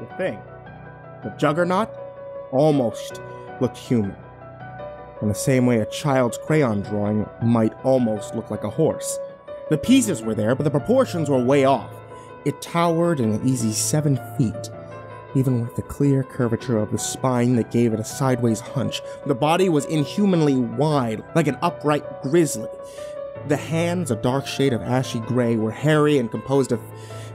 the thing. The Juggernaut almost looked human. In the same way a child's crayon drawing might almost look like a horse. The pieces were there, but the proportions were way off. It towered an easy 7 feet, even with the clear curvature of the spine that gave it a sideways hunch. The body was inhumanly wide, like an upright grizzly. The hands, a dark shade of ashy gray, were hairy and composed of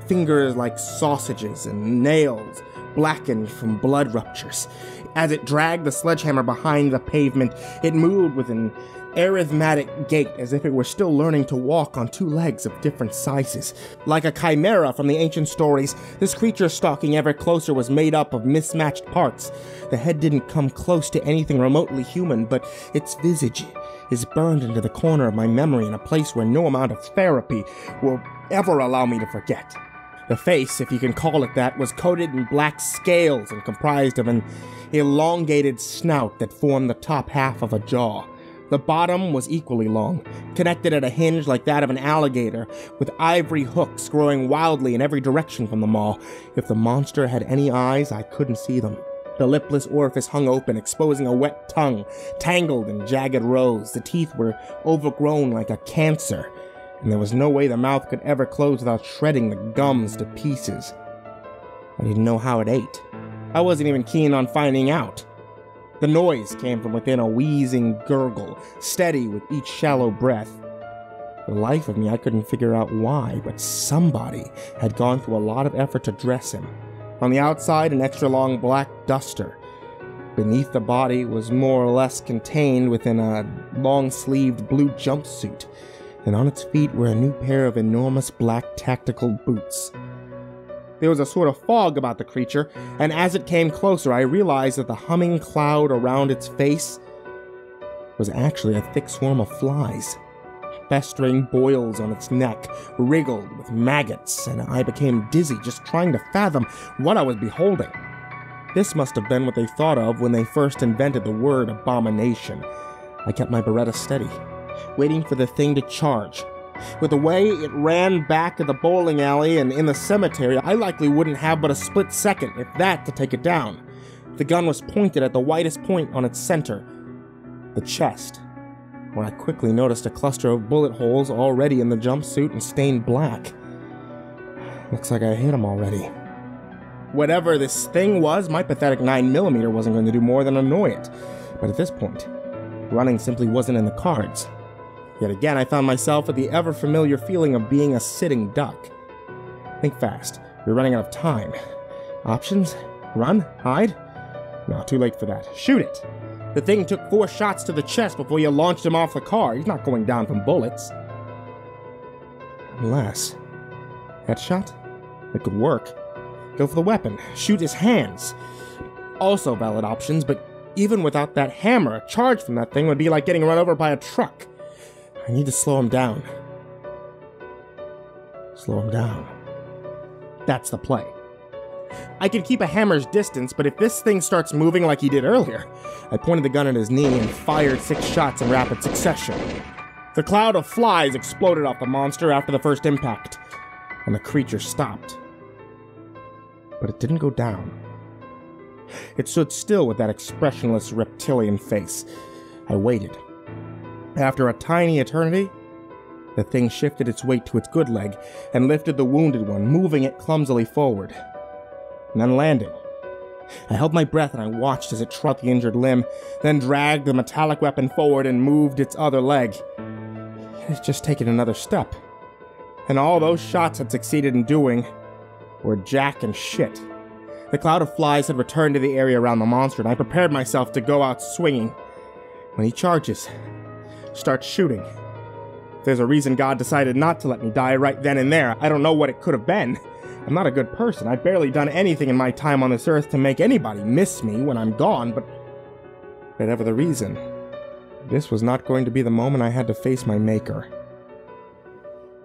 fingers like sausages and nails, blackened from blood ruptures. As it dragged the sledgehammer behind the pavement, it moved with an arithmetic gait as if it were still learning to walk on 2 legs of different sizes. Like a chimera from the ancient stories, this creature stalking ever closer was made up of mismatched parts. The head didn't come close to anything remotely human, but its visage is burned into the corner of my memory in a place where no amount of therapy will ever allow me to forget. The face, if you can call it that, was coated in black scales and comprised of an elongated snout that formed the top half of a jaw. The bottom was equally long, connected at a hinge like that of an alligator, with ivory hooks growing wildly in every direction from the maw. If the monster had any eyes, I couldn't see them. The lipless orifice hung open, exposing a wet tongue, tangled in jagged rows. The teeth were overgrown like a cancer, and there was no way the mouth could ever close without shredding the gums to pieces. I didn't know how it ate. I wasn't even keen on finding out. The noise came from within a wheezing gurgle, steady with each shallow breath. For the life of me, I couldn't figure out why, but somebody had gone through a lot of effort to dress him. On the outside, an extra-long black duster. Beneath the body was more or less contained within a long-sleeved blue jumpsuit, and on its feet were a new pair of enormous black tactical boots. There was a sort of fog about the creature, and as it came closer, I realized that the humming cloud around its face was actually a thick swarm of flies. Festering boils on its neck wriggled with maggots, and I became dizzy just trying to fathom what I was beholding. This must have been what they thought of when they first invented the word abomination. I kept my Beretta steady, waiting for the thing to charge. With the way it ran back to the bowling alley and in the cemetery, I likely wouldn't have but a split second, if that, to take it down. The gun was pointed at the widest point on its center, the chest, where I quickly noticed a cluster of bullet holes already in the jumpsuit and stained black. Looks like I hit him already. Whatever this thing was, my pathetic 9mm wasn't going to do more than annoy it. But at this point, running simply wasn't in the cards. Yet again, I found myself with the ever-familiar feeling of being a sitting duck. Think fast. You're running out of time. Options? Run? Hide? No, too late for that. Shoot it! The thing took 4 shots to the chest before you launched him off the car. He's not going down from bullets. Unless... headshot? It could work. Go for the weapon. Shoot his hands. Also valid options, but even without that hammer, a charge from that thing would be like getting run over by a truck. I need to slow him down. Slow him down. That's the play. I can keep a hammer's distance, but if this thing starts moving like he did earlier... I pointed the gun at his knee and fired 6 shots in rapid succession. The cloud of flies exploded off the monster after the first impact, and the creature stopped. But it didn't go down. It stood still with that expressionless reptilian face. I waited. After a tiny eternity, the thing shifted its weight to its good leg and lifted the wounded one, moving it clumsily forward, and then landing. I held my breath and I watched as it trod the injured limb, then dragged the metallic weapon forward and moved its other leg. It had just taken another step, and all those shots had succeeded in doing were jack and shit. The cloud of flies had returned to the area around the monster, and I prepared myself to go out swinging. When he charges, starts shooting. If there's a reason God decided not to let me die right then and there, I don't know what it could have been. I'm not a good person. I've barely done anything in my time on this earth to make anybody miss me when I'm gone, but whatever the reason, this was not going to be the moment I had to face my maker.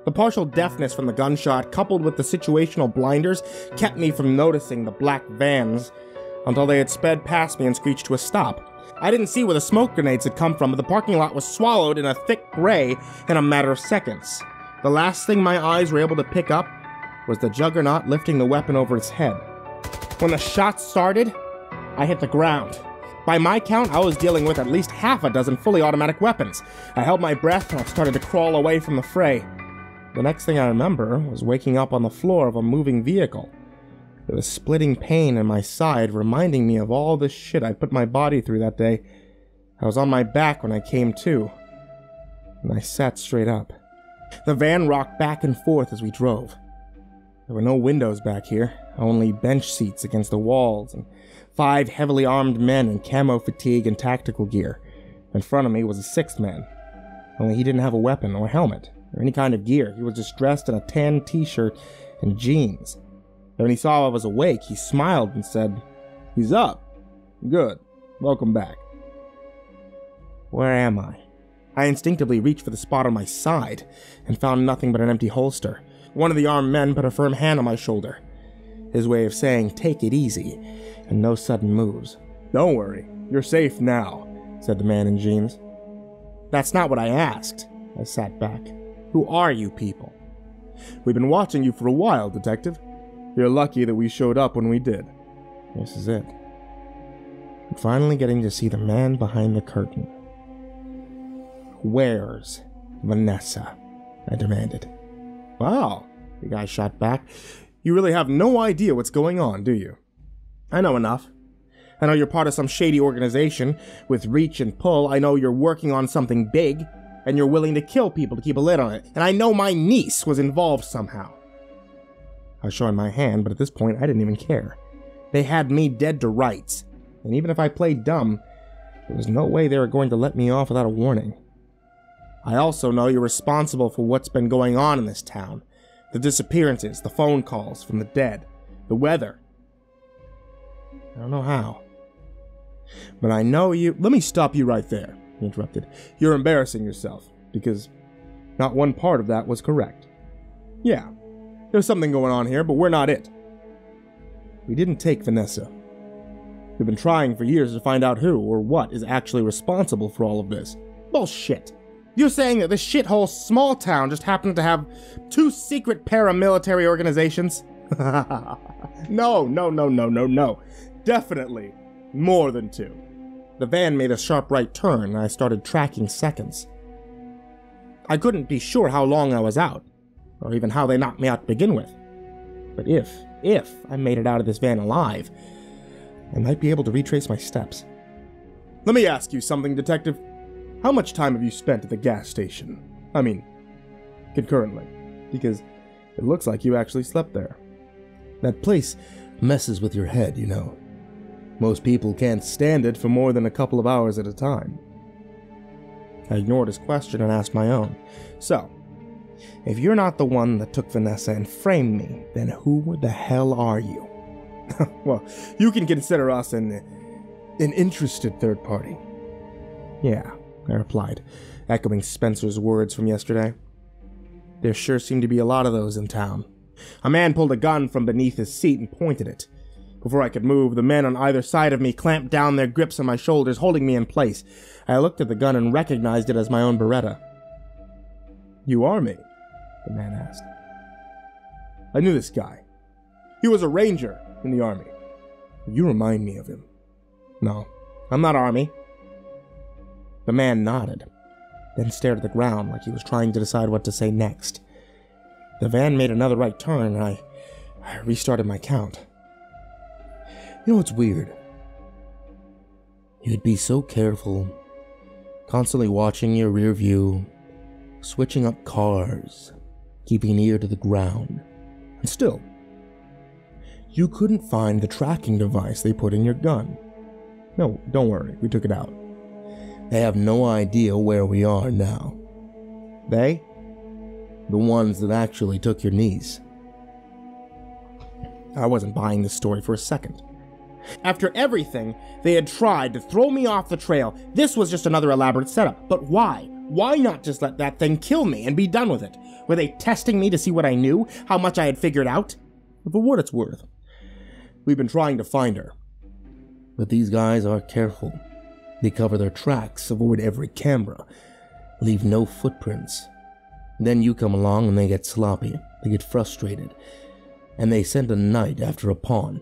The partial deafness from the gunshot, coupled with the situational blinders, kept me from noticing the black vans until they had sped past me and screeched to a stop. I didn't see where the smoke grenades had come from, but the parking lot was swallowed in a thick gray in a matter of seconds. The last thing my eyes were able to pick up was the Juggernaut lifting the weapon over its head. When the shots started, I hit the ground. By my count, I was dealing with at least half a dozen fully automatic weapons. I held my breath and I started to crawl away from the fray. The next thing I remember was waking up on the floor of a moving vehicle. There was splitting pain in my side, reminding me of all the shit I put my body through that day. I was on my back when I came to, and I sat straight up. The van rocked back and forth as we drove. There were no windows back here, only bench seats against the walls, and 5 heavily armed men in camo fatigue and tactical gear. In front of me was a 6th man, only he didn't have a weapon or helmet or any kind of gear. He was just dressed in a tan t-shirt and jeans. And when he saw I was awake, he smiled and said, "He's up. Good. Welcome back." Where am I? I instinctively reached for the spot on my side and found nothing but an empty holster. One of the armed men put a firm hand on my shoulder, his way of saying, "Take it easy, and no sudden moves." "Don't worry, you're safe now," said the man in jeans. "That's not what I asked." I sat back. "Who are you people?" "We've been watching you for a while, Detective. You're lucky that we showed up when we did." This is it. I'm finally getting to see the man behind the curtain. "Where's Vanessa?" I demanded. "Wow," the guy shot back. "You really have no idea what's going on, do you?" "I know enough. I know you're part of some shady organization with reach and pull. I know you're working on something big, and you're willing to kill people to keep a lid on it. And I know my niece was involved somehow." I was showing my hand, but at this point I didn't even care. They had me dead to rights, and even if I played dumb, there was no way they were going to let me off without a warning. "I also know you're responsible for what's been going on in this town. The disappearances, the phone calls from the dead, the weather. I don't know how. But I know you—" "Let me stop you right there," he interrupted. "You're embarrassing yourself, because not one part of that was correct. Yeah, there's something going on here, but we're not it. We didn't take Vanessa. We've been trying for years to find out who or what is actually responsible for all of this." "Bullshit. You're saying that this shithole small town just happened to have 2 secret paramilitary organizations?" No. Definitely more than 2. The van made a sharp right turn, and I started tracking seconds. I couldn't be sure how long I was out, or even how they knocked me out to begin with. But if I made it out of this van alive, I might be able to retrace my steps. "Let me ask you something, Detective. How much time have you spent at the gas station? I mean, concurrently, because it looks like you actually slept there." "That place messes with your head, you know. Most people can't stand it for more than a couple of hours at a time." I ignored his question and asked my own. "So, if you're not the one that took Vanessa and framed me, then who the hell are you?" "Well, you can consider us an interested third party." "Yeah," I replied, echoing Spencer's words from yesterday. There sure seemed to be a lot of those in town. A man pulled a gun from beneath his seat and pointed it. Before I could move, the men on either side of me clamped down their grips on my shoulders, holding me in place. I looked at the gun and recognized it as my own Beretta. "You are me?" the man asked. "I knew this guy. He was a ranger in the army. You remind me of him." "No, I'm not army." The man nodded, then stared at the ground like he was trying to decide what to say next. The van made another right turn, and I restarted my count. "You know what's weird? You'd be so careful, constantly watching your rear view, switching up cars, keeping an ear to the ground, and still, you couldn't find the tracking device they put in your gun. No, don't worry, we took it out. They have no idea where we are now." "They?" "The ones that actually took your niece." I wasn't buying this story for a second. After everything they had tried to throw me off the trail, this was just another elaborate setup. But why? Why not just let that thing kill me and be done with it? Were they testing me to see what I knew, how much I had figured out? For what it's worth, we've been trying to find her. But these guys are careful. They cover their tracks, avoid every camera, leave no footprints. Then you come along and they get sloppy, they get frustrated, and they send a knight after a pawn.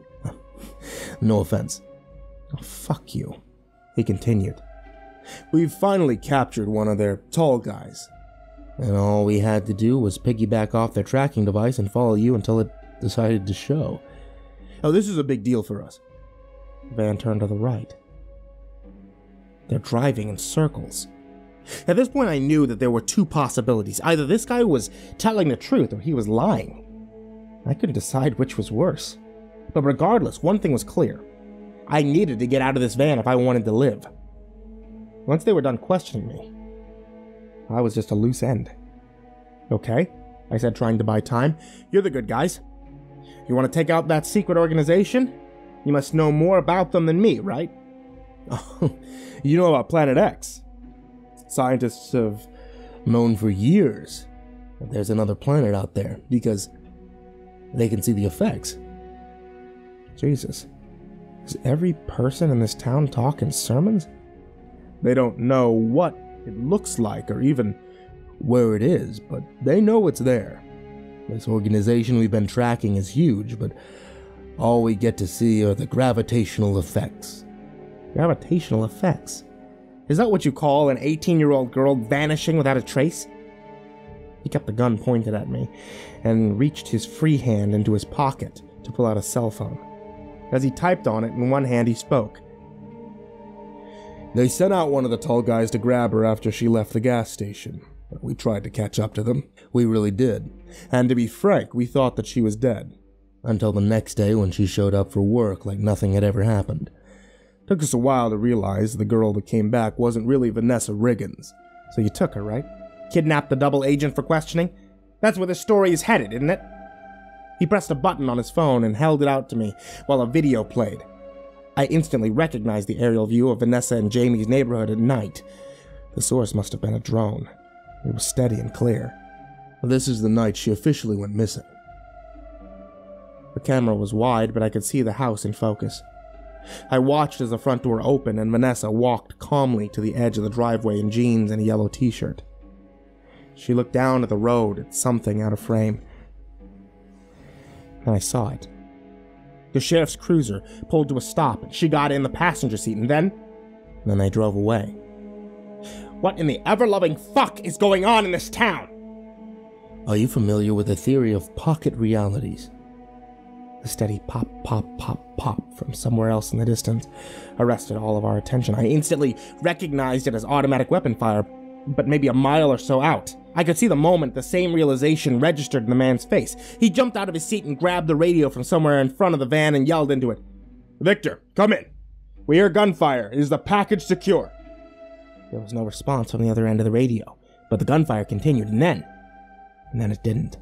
No offense. Oh, fuck you, he continued. We've finally captured one of their tall guys. And all we had to do was piggyback off their tracking device and follow you until it decided to show. Oh, this is a big deal for us. The van turned to the right. They're driving in circles. At this point, I knew that there were two possibilities. Either this guy was telling the truth or he was lying. I couldn't decide which was worse. But regardless, one thing was clear. I needed to get out of this van if I wanted to live. Once they were done questioning me, I was just a loose end. Okay, I said, trying to buy time. You're the good guys. You want to take out that secret organization? You must know more about them than me, right? Oh, you know about Planet X. Scientists have known for years that there's another planet out there because they can see the effects. Jesus. Is every person in this town talking sermons? They don't know what it looks like or even where it is, but they know it's there. This organization we've been tracking is huge, but all we get to see are the gravitational effects. Gravitational effects? Is that what you call an 18-year-old girl vanishing without a trace? He kept the gun pointed at me and reached his free hand into his pocket to pull out a cell phone. As he typed on it, in one hand he spoke. They sent out one of the tall guys to grab her after she left the gas station. We tried to catch up to them. We really did. And to be frank, we thought that she was dead. Until the next day when she showed up for work like nothing had ever happened. Took us a while to realize the girl that came back wasn't really Vanessa Riggins. So you took her, right? Kidnapped the double agent for questioning? That's where the story is headed, isn't it? He pressed a button on his phone and held it out to me while a video played. I instantly recognized the aerial view of Vanessa and Jamie's neighborhood at night. The source must have been a drone. It was steady and clear. This is the night she officially went missing. The camera was wide, but I could see the house in focus. I watched as the front door opened and Vanessa walked calmly to the edge of the driveway in jeans and a yellow t-shirt. She looked down at the road at something out of frame. And I saw it. The sheriff's cruiser pulled to a stop and she got in the passenger seat and then they drove away. What in the ever-loving fuck is going on in this town? Are you familiar with the theory of pocket realities? The steady pop, pop, pop, pop from somewhere else in the distance arrested all of our attention. I instantly recognized it as automatic weapon fire, but maybe a mile or so out. I could see the moment the same realization registered in the man's face. He jumped out of his seat and grabbed the radio from somewhere in front of the van and yelled into it. Victor, come in. We hear gunfire. Is the package secure? There was no response from the other end of the radio, but the gunfire continued, and then it didn't.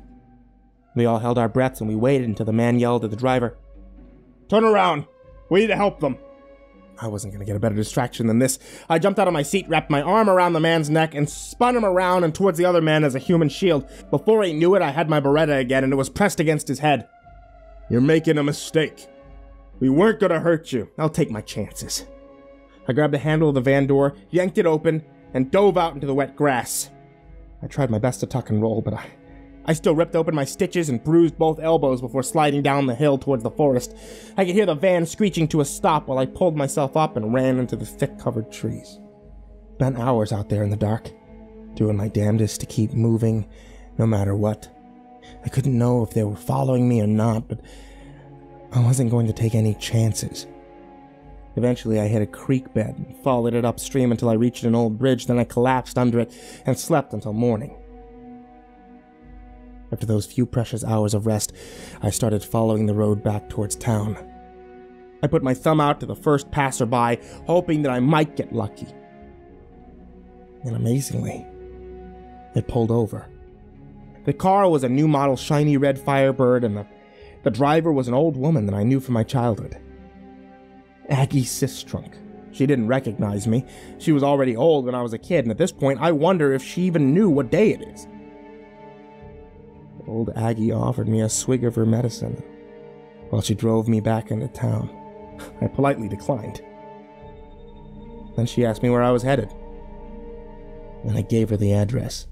We all held our breaths and we waited until the man yelled at the driver, Turn around! We need to help them! I wasn't going to get a better distraction than this. I jumped out of my seat, wrapped my arm around the man's neck, and spun him around and towards the other man as a human shield. Before he knew it, I had my Beretta again, and it was pressed against his head. You're making a mistake. We weren't going to hurt you. I'll take my chances. I grabbed the handle of the van door, yanked it open, and dove out into the wet grass. I tried my best to tuck and roll, but I still ripped open my stitches and bruised both elbows before sliding down the hill towards the forest. I could hear the van screeching to a stop while I pulled myself up and ran into the thick-covered trees. Spent hours out there in the dark, doing my damnedest to keep moving, no matter what. I couldn't know if they were following me or not, but I wasn't going to take any chances. Eventually, I hit a creek bed and followed it upstream until I reached an old bridge, then I collapsed under it and slept until morning. After those few precious hours of rest, I started following the road back towards town. I put my thumb out to the first passerby, hoping that I might get lucky. And amazingly, it pulled over. The car was a new model shiny red Firebird, and the driver was an old woman that I knew from my childhood. Aggie Sistrunk. She didn't recognize me. She was already old when I was a kid, and at this point, I wonder if she even knew what day it is. Old Aggie offered me a swig of her medicine while she drove me back into town. I politely declined. Then she asked me where I was headed, and I gave her the address.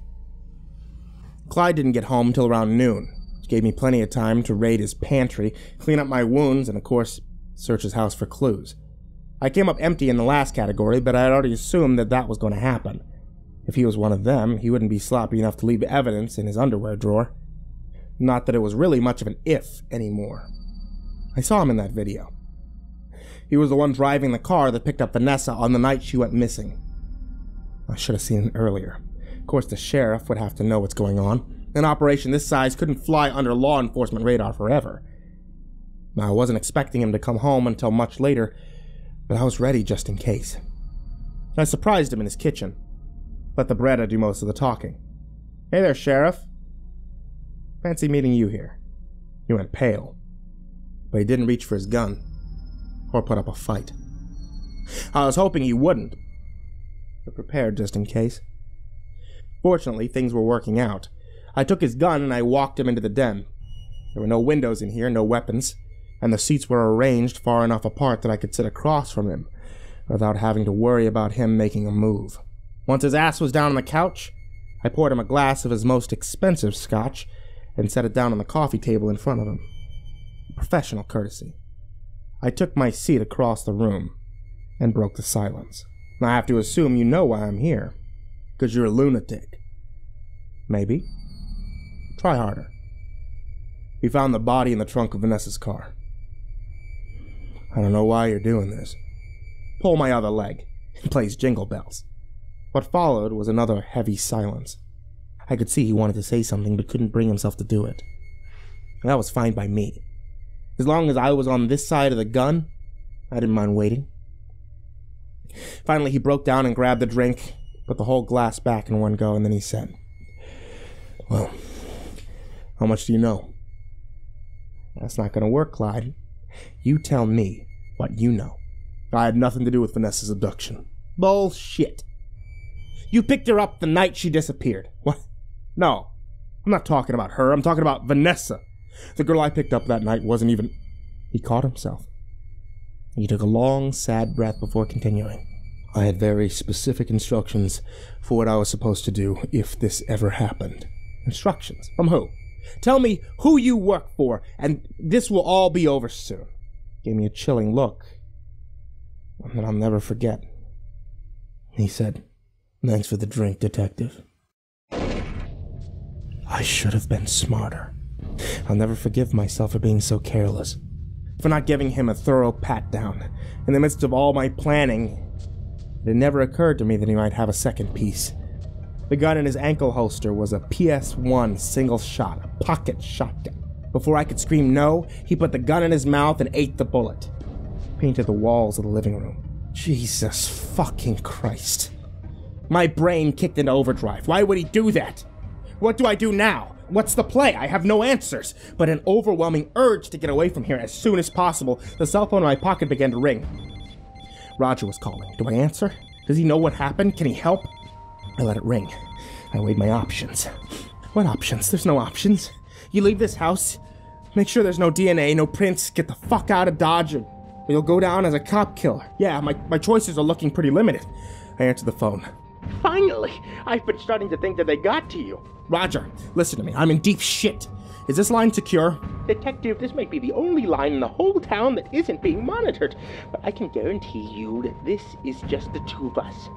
Clyde didn't get home till around noon, which gave me plenty of time to raid his pantry, clean up my wounds, and of course, search his house for clues. I came up empty in the last category, but I had already assumed that that was going to happen. If he was one of them, he wouldn't be sloppy enough to leave evidence in his underwear drawer. Not that it was really much of an if anymore. I saw him in that video. He was the one driving the car that picked up Vanessa on the night she went missing. I should have seen it earlier. Of course, the sheriff would have to know what's going on. An operation this size couldn't fly under law enforcement radar forever. Now, I wasn't expecting him to come home until much later, but I was ready just in case. I surprised him in his kitchen. Let the Beretta do most of the talking. Hey there, Sheriff. Fancy meeting you here. He went pale, but he didn't reach for his gun or put up a fight. I was hoping he wouldn't, but prepared just in case. Fortunately, things were working out. I took his gun and I walked him into the den. There were no windows in here, no weapons, and the seats were arranged far enough apart that I could sit across from him without having to worry about him making a move. Once his ass was down on the couch, I poured him a glass of his most expensive scotch and set it down on the coffee table in front of him. Professional courtesy. I took my seat across the room and broke the silence. I have to assume you know why I'm here. 'Cause you're a lunatic. Maybe. Try harder. We found the body in the trunk of Vanessa's car. I don't know why you're doing this. Pull my other leg. It plays Jingle Bells. What followed was another heavy silence. I could see he wanted to say something but couldn't bring himself to do it. That was fine by me. As long as I was on this side of the gun, I didn't mind waiting. Finally, he broke down and grabbed the drink, put the whole glass back in one go, and then he said, "Well, how much do you know?" "That's not going to work, Clyde. You tell me what you know." "I had nothing to do with Vanessa's abduction." "Bullshit. You picked her up the night she disappeared." "What? No, I'm not talking about her. I'm talking about Vanessa. The girl I picked up that night wasn't even..." He caught himself. He took a long, sad breath before continuing. "I had very specific instructions for what I was supposed to do if this ever happened." "Instructions? From who? Tell me who you work for, and this will all be over soon." Gave me a chilling look, one that I'll never forget. He said, "Thanks for the drink, Detective." I should have been smarter. I'll never forgive myself for being so careless, for not giving him a thorough pat-down. In the midst of all my planning, it had never occurred to me that he might have a second piece. The gun in his ankle holster was a PS1 single shot, a pocket shotgun. Before I could scream no, he put the gun in his mouth and ate the bullet. Painted the walls of the living room. Jesus fucking Christ. My brain kicked into overdrive. Why would he do that? What do I do now? What's the play? I have no answers, but an overwhelming urge to get away from here as soon as possible. The cell phone in my pocket began to ring. Roger was calling. Do I answer? Does he know what happened? Can he help? I let it ring. I weighed my options. What options? There's no options. You leave this house, make sure there's no DNA, no prints, get the fuck out of Dodge, or you'll go down as a cop killer. Yeah, my choices are looking pretty limited. I answered the phone. Finally! I've been starting to think that they got to you. Roger, listen to me. I'm in deep shit. Is this line secure? Detective, this might be the only line in the whole town that isn't being monitored, but I can guarantee you that this is just the two of us.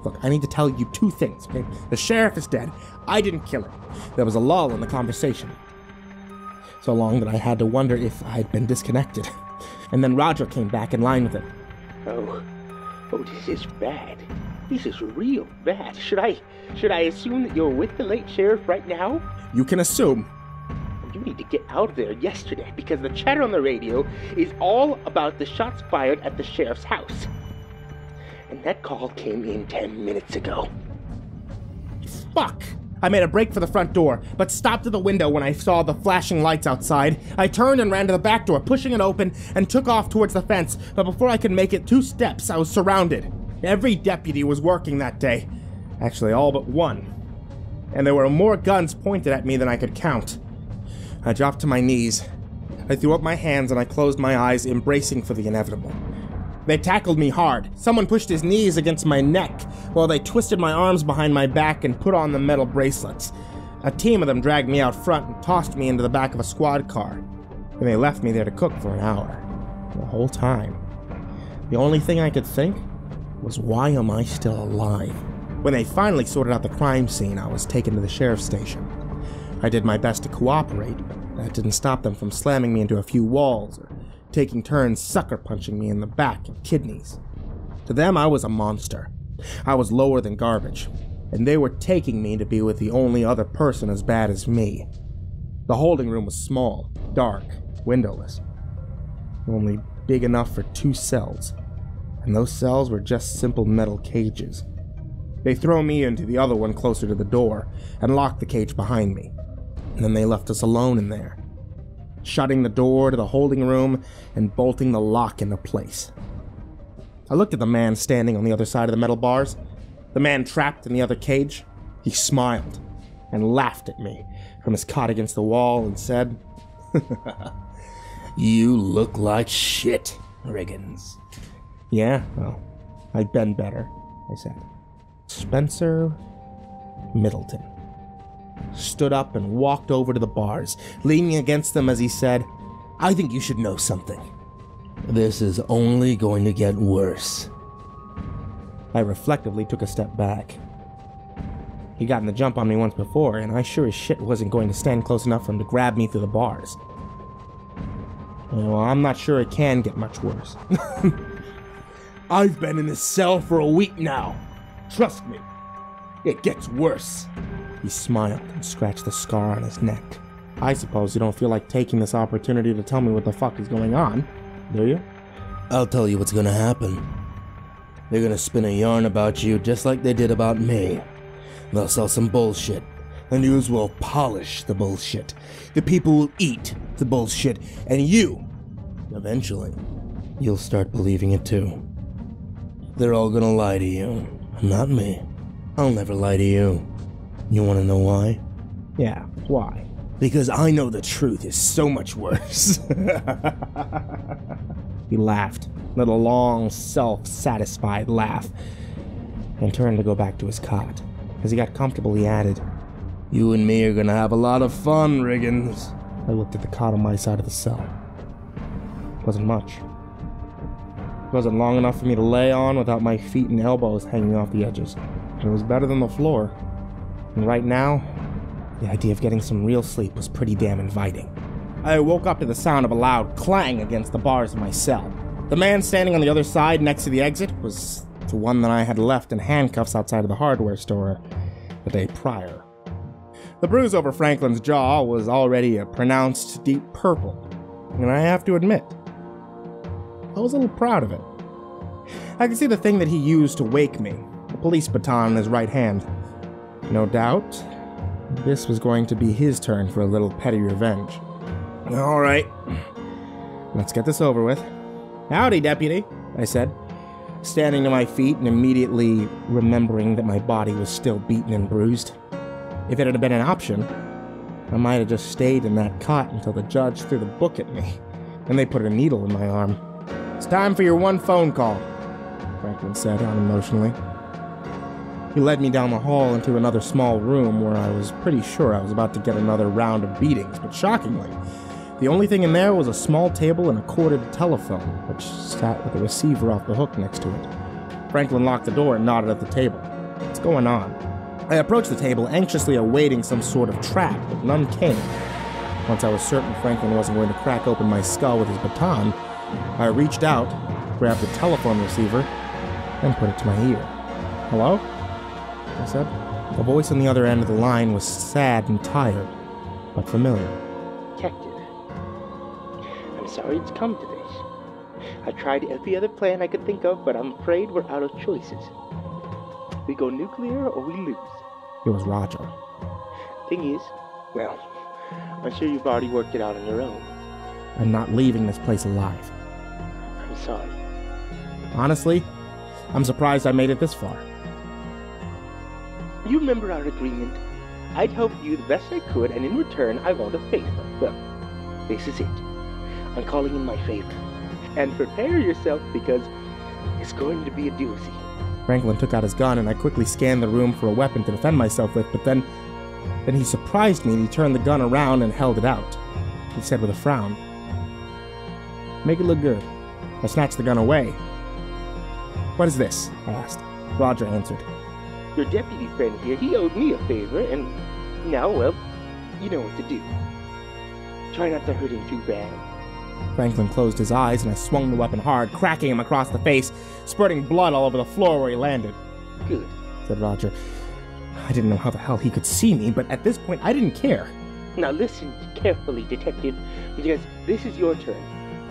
Look, I need to tell you two things, okay? The sheriff is dead. I didn't kill him. There was a lull in the conversation. So long that I had to wonder if I had been disconnected. And then Roger came back in line with it. Oh, this is bad. This is real bad. Should I assume that you're with the late sheriff right now? You can assume. You need to get out of there yesterday, because the chatter on the radio is all about the shots fired at the sheriff's house. And that call came in 10 minutes ago. Fuck! I made a break for the front door, but stopped at the window when I saw the flashing lights outside. I turned and ran to the back door, pushing it open, and took off towards the fence, but before I could make it 2 steps, I was surrounded. Every deputy was working that day. Actually, all but one. And there were more guns pointed at me than I could count. I dropped to my knees. I threw up my hands and I closed my eyes, embracing for the inevitable. They tackled me hard. Someone pushed his knees against my neck, while they twisted my arms behind my back and put on the metal bracelets. A team of them dragged me out front and tossed me into the back of a squad car. And they left me there to cook for an hour. the whole time. The only thing I could think was, why am I still alive? When they finally sorted out the crime scene, I was taken to the sheriff's station. I did my best to cooperate, but that didn't stop them from slamming me into a few walls or taking turns sucker punching me in the back and kidneys. To them, I was a monster. I was lower than garbage, and they were taking me to be with the only other person as bad as me. The holding room was small, dark, windowless, only big enough for 2 cells, and those cells were just simple metal cages. They throw me into the other one closer to the door and locked the cage behind me, and then they left us alone in there, shutting the door to the holding room and bolting the lock into place. I looked at the man standing on the other side of the metal bars, the man trapped in the other cage. He smiled and laughed at me from his cot against the wall and said, "You look like shit, WarGunzz." "Yeah, well, I've been better," I said. Spencer Middleton stood up and walked over to the bars, leaning against them as he said, "I think you should know something. This is only going to get worse." I reflectively took a step back. He'd gotten the jump on me once before, and I sure as shit wasn't going to stand close enough for him to grab me through the bars. Well, I'm not sure it can get much worse. "I've been in this cell for a week now. Trust me, it gets worse." He smiled and scratched the scar on his neck. "I suppose you don't feel like taking this opportunity to tell me what the fuck is going on, do you?" "I'll tell you what's gonna happen. They're gonna spin a yarn about you just like they did about me. They'll sell some bullshit. The news will polish the bullshit. The people will eat the bullshit. And you, eventually, you'll start believing it too. They're all gonna lie to you. Not me. I'll never lie to you. You wanna know why?" "Yeah, why?" "Because I know the truth is so much worse." He laughed, let a long, self-satisfied laugh, and turned to go back to his cot. As he got comfortable, he added, "You and me are gonna have a lot of fun, WarGunzz." I looked at the cot on my side of the cell. It wasn't much. It wasn't long enough for me to lay on without my feet and elbows hanging off the edges. It was better than the floor. And right now, the idea of getting some real sleep was pretty damn inviting. I woke up to the sound of a loud clang against the bars of my cell. The man standing on the other side next to the exit was the one that I had left in handcuffs outside of the hardware store the day prior. The bruise over Franklin's jaw was already a pronounced deep purple, and I have to admit, I was a little proud of it. I could see the thing that he used to wake me, the police baton in his right hand. No doubt, this was going to be his turn for a little petty revenge. "All right, let's get this over with." "Howdy, deputy," I said, standing to my feet and immediately remembering that my body was still beaten and bruised. If it had been an option, I might have just stayed in that cot until the judge threw the book at me, and they put a needle in my arm. "It's time for your one phone call," Franklin said unemotionally. He led me down the hall into another small room where I was pretty sure I was about to get another round of beatings, but shockingly, the only thing in there was a small table and a corded telephone, which sat with a receiver off the hook next to it. Franklin locked the door and nodded at the table. "What's going on?" I approached the table, anxiously awaiting some sort of trap, but none came. Once I was certain Franklin wasn't going to crack open my skull with his baton, I reached out, grabbed the telephone receiver, and put it to my ear. "Hello?" I said. The voice on the other end of the line was sad and tired, but familiar. "Detective, I'm sorry it's come to this. I tried every other plan I could think of, but I'm afraid we're out of choices. We go nuclear or we lose." It was Roger. "Thing is, well, I'm sure you've already worked it out on your own." "I'm not leaving this place alive." "I'm sorry." "Honestly, I'm surprised I made it this far." "You remember our agreement? I'd help you the best I could, and in return, I want a favor. Well, this is it. I'm calling in my favor. And prepare yourself, because it's going to be a doozy." Franklin took out his gun, and I quickly scanned the room for a weapon to defend myself with, but then he surprised me and he turned the gun around and held it out. He said with a frown, "Make it look good." I snatched the gun away. What is this? I asked. Roger answered. Your deputy friend here, he owed me a favor, and now, well, you know what to do. Try not to hurt him too bad. Franklin closed his eyes, and I swung the weapon hard, cracking him across the face, spurting blood all over the floor where he landed. Good, said Roger. I didn't know how the hell he could see me, but at this point I didn't care. Now listen carefully, Detective, because this is your turn.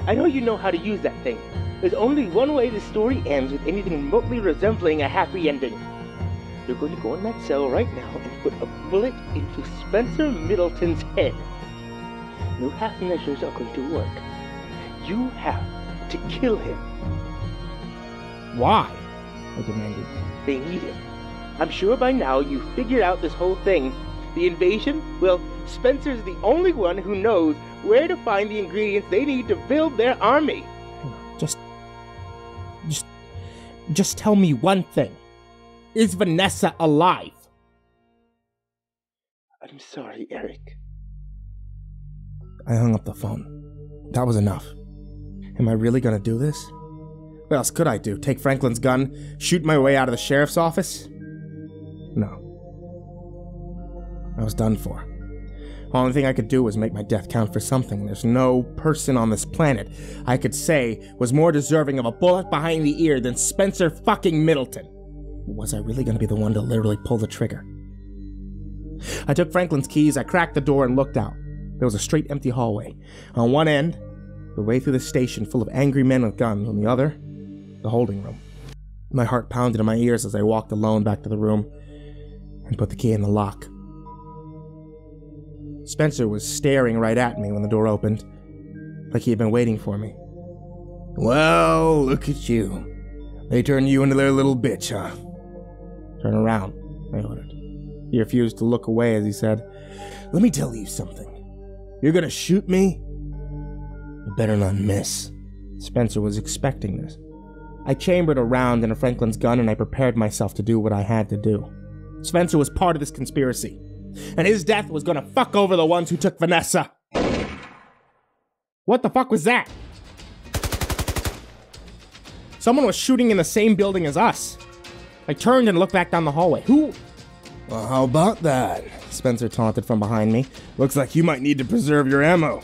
I know you know how to use that thing. There's only one way the story ends with anything remotely resembling a happy ending. You're going to go in that cell right now and put a bullet into Spencer Middleton's head. No half measures are going to work. You have to kill him. Why? I demanded. They need him. I'm sure by now you've figured out this whole thing. The invasion? Well, Spencer's the only one who knows where to find the ingredients they need to build their army. Just tell me one thing. Is Vanessa alive? I'm sorry, Eric. I hung up the phone. That was enough. Am I really gonna do this? What else could I do? Take Franklin's gun? Shoot my way out of the sheriff's office? No. I was done for. The only thing I could do was make my death count for something. There's no person on this planet I could say was more deserving of a bullet behind the ear than Spencer fucking Middleton. Was I really gonna be the one to literally pull the trigger? I took Franklin's keys, I cracked the door and looked out. There was a straight empty hallway. On one end, the way through the station full of angry men with guns. On the other, the holding room. My heart pounded in my ears as I walked alone back to the room and put the key in the lock. Spencer was staring right at me when the door opened, like he had been waiting for me. Well, look at you. They turned you into their little bitch, huh? Turn around, I ordered. He refused to look away as he said, Let me tell you something. You're gonna shoot me? You better not miss. Spencer was expecting this. I chambered a round into Franklin's gun and I prepared myself to do what I had to do. Spencer was part of this conspiracy, and his death was gonna fuck over the ones who took Vanessa. What the fuck was that? Someone was shooting in the same building as us. I turned and looked back down the hallway. Who? Well, how about that? Spencer taunted from behind me. Looks like you might need to preserve your ammo.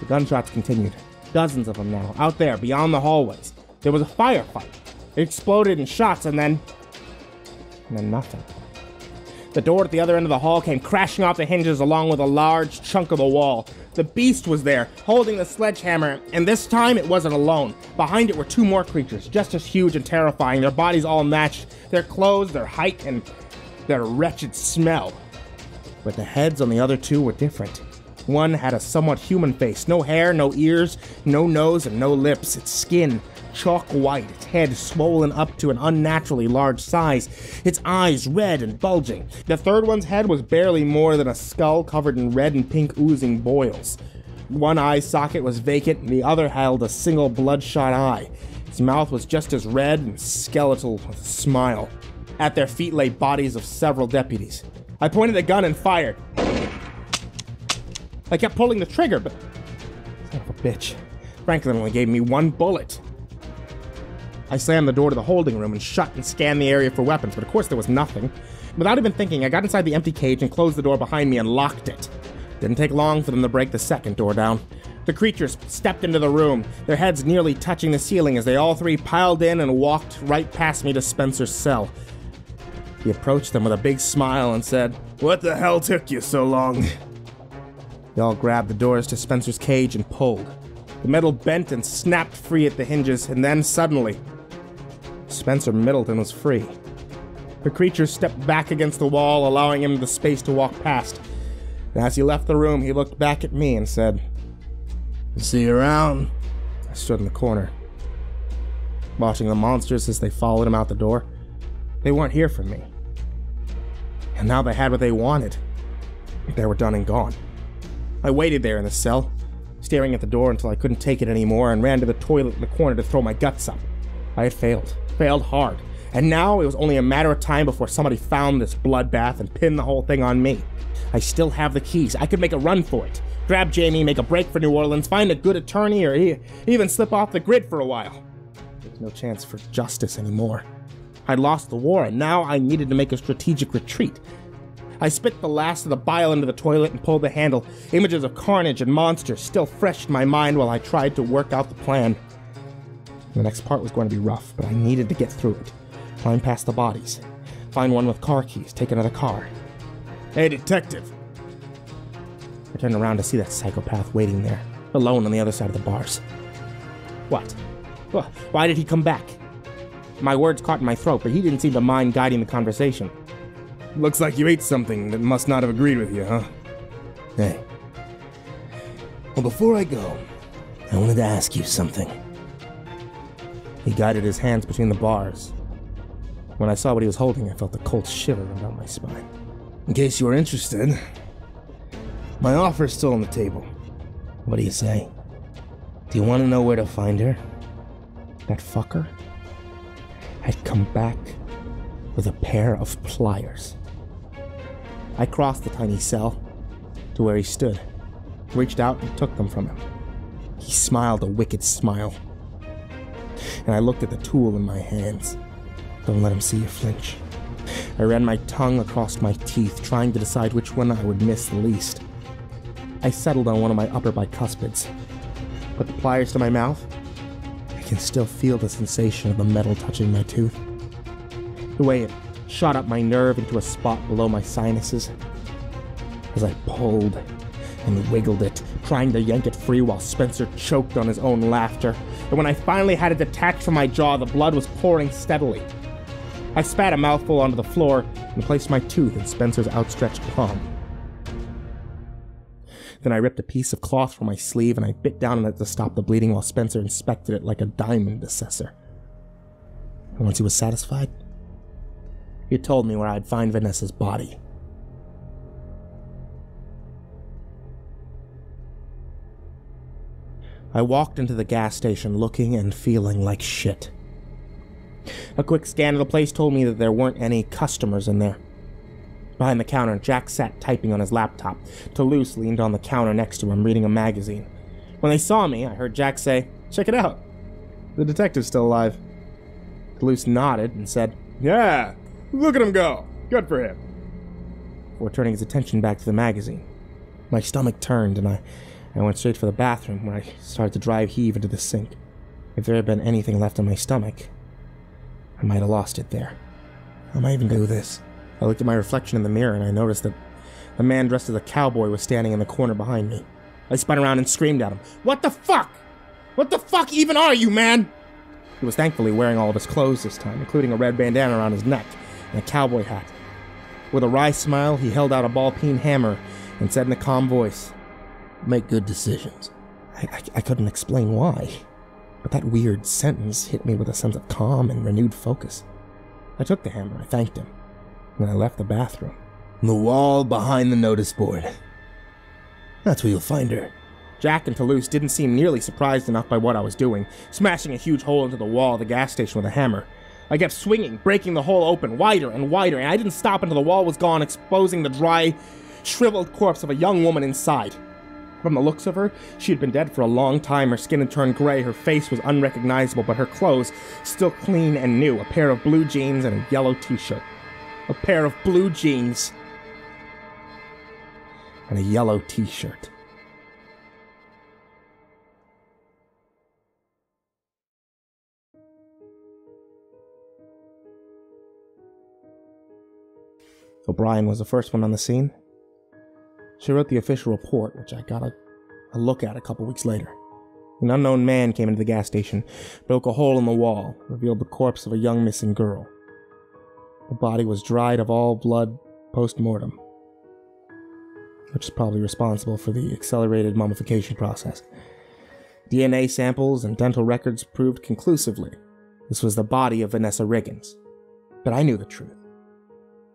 The gunshots continued. Dozens of them now, out there, beyond the hallways. There was a firefight. It exploded in shots and then nothing. The door at the other end of the hall came crashing off the hinges along with a large chunk of the wall. The beast was there, holding the sledgehammer, and this time it wasn't alone. Behind it were two more creatures, just as huge and terrifying, their bodies all matched, their clothes, their height, and their wretched smell. But the heads on the other two were different. One had a somewhat human face, no hair, no ears, no nose, and no lips. Its skin chalk white, its head swollen up to an unnaturally large size, its eyes red and bulging. The third one's head was barely more than a skull covered in red and pink oozing boils. One eye socket was vacant, and the other held a single bloodshot eye. Its mouth was just as red and skeletal with a smile. At their feet lay bodies of several deputies. I pointed the gun and fired. I kept pulling the trigger, but... son of a bitch. Franklin only gave me one bullet. I slammed the door to the holding room and shut and scanned the area for weapons, but of course there was nothing. Without even thinking, I got inside the empty cage and closed the door behind me and locked it. Didn't take long for them to break the second door down. The creatures stepped into the room, their heads nearly touching the ceiling as they all three piled in and walked right past me to Spencer's cell. He approached them with a big smile and said, What the hell took you so long? They all grabbed the doors to Spencer's cage and pulled. The metal bent and snapped free at the hinges, and then suddenly, Spencer Middleton was free. The creature stepped back against the wall, allowing him the space to walk past. And as he left the room, he looked back at me and said, See you around. I stood in the corner, watching the monsters as they followed him out the door. They weren't here for me. And now they had what they wanted. They were done and gone. I waited there in the cell, staring at the door until I couldn't take it anymore and ran to the toilet in the corner to throw my guts up. I had failed hard, and now it was only a matter of time before somebody found this bloodbath and pinned the whole thing on me. I still have the keys. I could make a run for it. Grab Jamie, make a break for New Orleans, find a good attorney, or even slip off the grid for a while. There's no chance for justice anymore. I'd lost the war, and now I needed to make a strategic retreat. I spit the last of the bile into the toilet and pulled the handle. Images of carnage and monsters still fresh in my mind while I tried to work out the plan. The next part was going to be rough, but I needed to get through it. Climb past the bodies. Find one with car keys, take another car. Hey, detective! I turned around to see that psychopath waiting there, alone on the other side of the bars. What? Why did he come back? My words caught in my throat, but he didn't seem to mind guiding the conversation. Looks like you ate something that must not have agreed with you, huh? Hey. Well, before I go, I wanted to ask you something. He guided his hands between the bars. When I saw what he was holding, I felt a cold shiver run down my spine. In case you were interested, my offer's still on the table. What do you say? Do you want to know where to find her? That fucker had come back with a pair of pliers. I crossed the tiny cell to where he stood, reached out and took them from him. He smiled a wicked smile, and I looked at the tool in my hands. Don't let him see you flinch. I ran my tongue across my teeth, trying to decide which one I would miss the least. I settled on one of my upper bicuspids. Put the pliers to my mouth. I can still feel the sensation of the metal touching my tooth. The way it shot up my nerve into a spot below my sinuses. As I pulled and wiggled it, trying to yank it free while Spencer choked on his own laughter. And when I finally had it detached from my jaw, the blood was pouring steadily. I spat a mouthful onto the floor and placed my tooth in Spencer's outstretched palm. Then I ripped a piece of cloth from my sleeve and I bit down on it to stop the bleeding while Spencer inspected it like a diamond assessor. And once he was satisfied, he told me where I'd find Vanessa's body. I walked into the gas station looking and feeling like shit. A quick scan of the place told me that there weren't any customers in there. Behind the counter, Jack sat typing on his laptop. Toulouse leaned on the counter next to him, reading a magazine. When they saw me, I heard Jack say, "Check it out. The detective's still alive." Toulouse nodded and said, "Yeah, look at him go. Good for him." Before turning his attention back to the magazine, my stomach turned and I went straight for the bathroom, where I started to drive heave into the sink. If there had been anything left in my stomach, I might have lost it there. How am I even gonna do this? I looked at my reflection in the mirror and I noticed that the man dressed as a cowboy was standing in the corner behind me. I spun around and screamed at him, "What the fuck? What the fuck even are you, man?" He was thankfully wearing all of his clothes this time, including a red bandana around his neck and a cowboy hat. With a wry smile, he held out a ball-peen hammer and said in a calm voice, "Make good decisions." I couldn't explain why, but that weird sentence hit me with a sense of calm and renewed focus. I took the hammer, I thanked him, and I left the bathroom. The wall behind the notice board. That's where you'll find her. Jack and Toulouse didn't seem nearly surprised enough by what I was doing, smashing a huge hole into the wall of the gas station with a hammer. I kept swinging, breaking the hole open wider and wider, and I didn't stop until the wall was gone, exposing the dry, shriveled corpse of a young woman inside. From the looks of her, she had been dead for a long time. Her skin had turned gray, her face was unrecognizable, but her clothes still clean and new. A pair of blue jeans and a yellow t-shirt. A pair of blue jeans and a yellow t-shirt. O'Brien was the first one on the scene. She wrote the official report, which I got a look at a couple weeks later. An unknown man came into the gas station, broke a hole in the wall, revealed the corpse of a young missing girl. The body was dried of all blood post-mortem, which is probably responsible for the accelerated mummification process. DNA samples and dental records proved conclusively this was the body of Vanessa Riggins. But I knew the truth.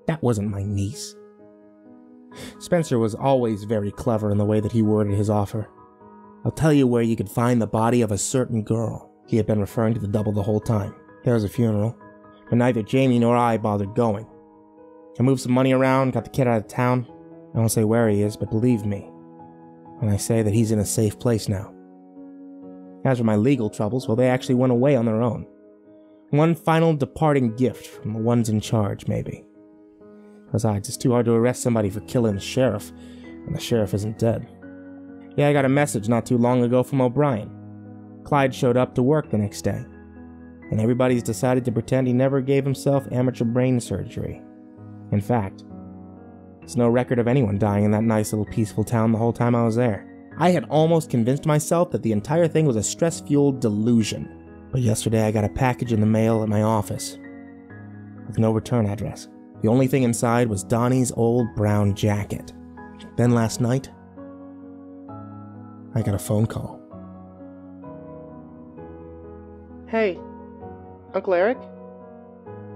That wasn't my niece. Spencer was always very clever in the way that he worded his offer. "I'll tell you where you could find the body of a certain girl." He had been referring to the double the whole time. There was a funeral, but neither Jamie nor I bothered going. I moved some money around, got the kid out of town. I won't say where he is, but believe me when I say that he's in a safe place now. As for my legal troubles, well, they actually went away on their own. One final departing gift from the ones in charge, maybe. Besides, it's too hard to arrest somebody for killing the sheriff when the sheriff isn't dead. Yeah, I got a message not too long ago from O'Brien. Clyde showed up to work the next day, and everybody's decided to pretend he never gave himself amateur brain surgery. In fact, there's no record of anyone dying in that nice little peaceful town the whole time I was there. I had almost convinced myself that the entire thing was a stress-fueled delusion. But yesterday I got a package in the mail at my office with no return address. The only thing inside was Donnie's old brown jacket. Then last night, I got a phone call. Hey, Uncle Eric?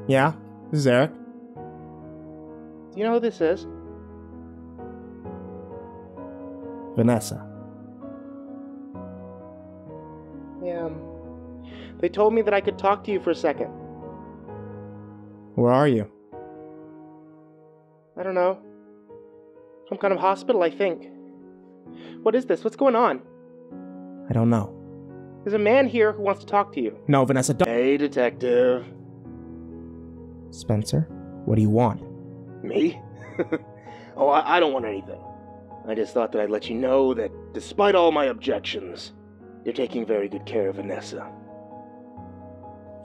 Yeah, this is Eric. Do you know who this is? Vanessa. Yeah, they told me that I could talk to you for a second. Where are you? I don't know. Some kind of hospital, I think. What is this? What's going on? I don't know. There's a man here who wants to talk to you. No, Vanessa, don't. Hey, detective. Spencer, what do you want? Me? Oh, I don't want anything. I just thought that I'd let you know that despite all my objections, you're taking very good care of Vanessa.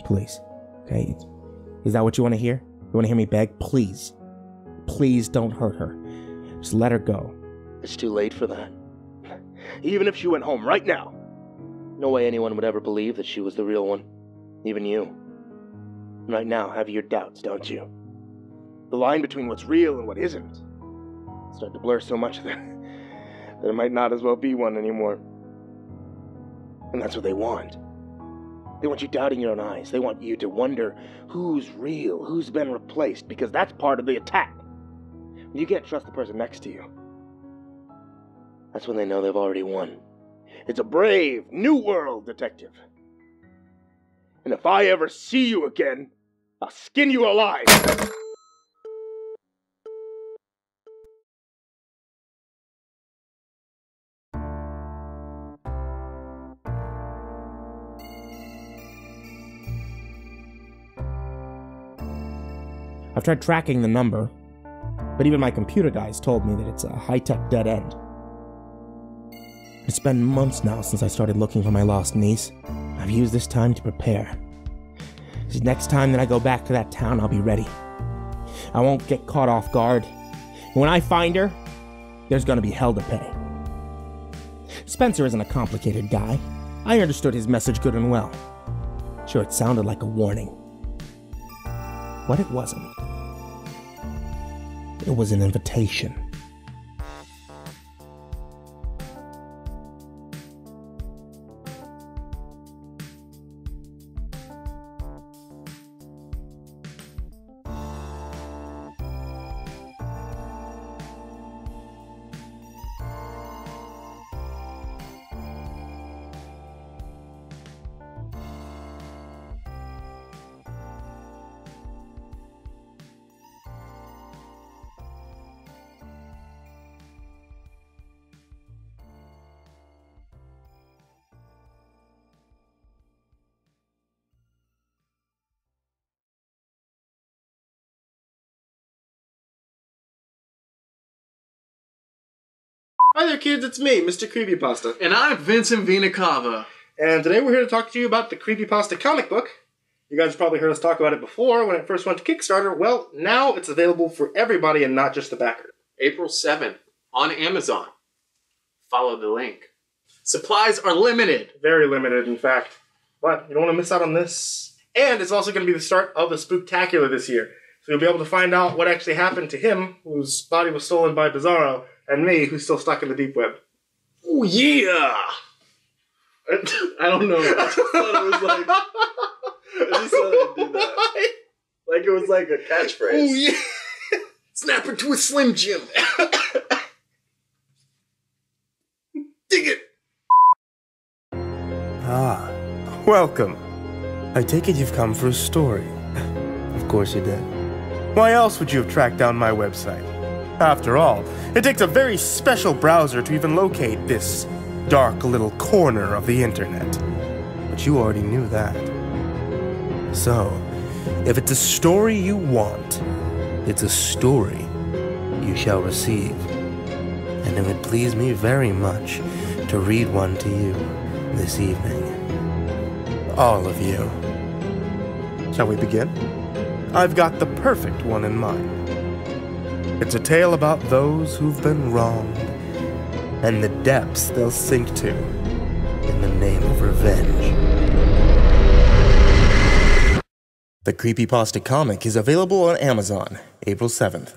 Please. Okay? Is that what you want to hear? You want to hear me beg? Please. Please don't hurt her. Just let her go. It's too late for that. Even if she went home right now, no way anyone would ever believe that she was the real one. Even you. Right now, have your doubts, don't you? The line between what's real and what isn't start to blur so much that there might not as well be one anymore. And that's what they want. They want you doubting your own eyes. They want you to wonder who's real, who's been replaced, because that's part of the attack. You can't trust the person next to you. That's when they know they've already won. It's a brave, new world, detective. And if I ever see you again, I'll skin you alive. I've tried tracking the number, but even my computer guys told me that it's a high-tech dead end. It's been months now since I started looking for my lost niece. I've used this time to prepare. The next time that I go back to that town, I'll be ready. I won't get caught off guard. When I find her, there's gonna be hell to pay. Spencer isn't a complicated guy. I understood his message good and well. Sure, it sounded like a warning. But it wasn't. It was an invitation. Hi there, kids, it's me, MrCreepyPasta. And I'm Vincent Vinacava. And today we're here to talk to you about the CreepyPasta comic book. You guys probably heard us talk about it before when it first went to Kickstarter. Well, now it's available for everybody and not just the backer. April 7th on Amazon. Follow the link. Supplies are limited. Very limited, in fact. But you don't want to miss out on this. And it's also going to be the start of the Spooktacular this year. So you'll be able to find out what actually happened to him, whose body was stolen by Bizarro, and me, who's still stuck in the deep web. Oh, yeah! I don't know. I just thought it was like... I just thought I'd do that. Like it was like a catchphrase. Oh, yeah! Snap her to a Slim Jim! Dig it! Ah, welcome. I take it you've come for a story. Of course you did. Why else would you have tracked down my website? After all, it takes a very special browser to even locate this dark little corner of the internet. But you already knew that. So, if it's a story you want, it's a story you shall receive. And it would please me very much to read one to you this evening. All of you. Shall we begin? I've got the perfect one in mind. It's a tale about those who've been wronged, and the depths they'll sink to in the name of revenge. The CreepyPasta comic is available on Amazon, April 7th.